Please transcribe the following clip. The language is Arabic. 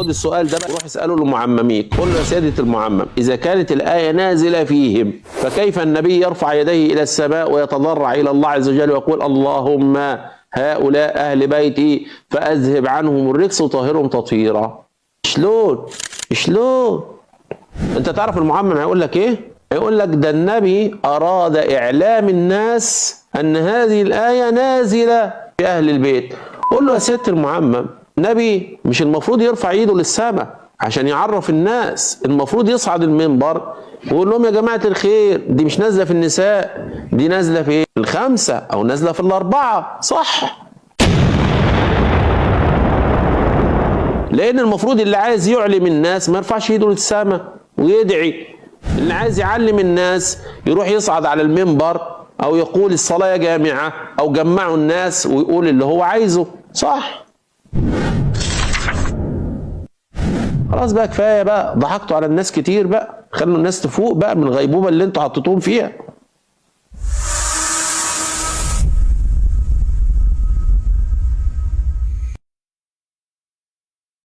خد السؤال ده بقى، روح اساله للمعممين، قل له يا سياده المعمم اذا كانت الايه نازله فيهم فكيف النبي يرفع يديه الى السماء ويتضرع الى الله عز وجل ويقول اللهم هؤلاء اهل بيتي فاذهب عنهم الرجس وطهرهم تطهيرا؟ شلون؟ انت تعرف المعمم هيقول لك ايه؟ هيقول لك ده النبي اراد اعلام الناس ان هذه الايه نازله في اهل البيت. قول له يا سياده المعمم، نبي مش المفروض يرفع ايده للسماء عشان يعرف الناس؟ المفروض يصعد المنبر ويقول لهم يا جماعه الخير دي مش نازله في النساء، دي نازله في الخمسه او نازله في الاربعه، صح؟ لان المفروض اللي عايز يعلم الناس ما يرفعش ايده للسماء ويدعي، اللي عايز يعلم الناس يروح يصعد على المنبر او يقول الصلاه جامعه او جمعوا الناس ويقول اللي هو عايزه، صح؟ خلاص بقى كفايه بقى، ضحكتوا على الناس كتير بقى، خلوا الناس تفوق بقى من الغيبوبه اللي انتوا حطيتوهم فيها.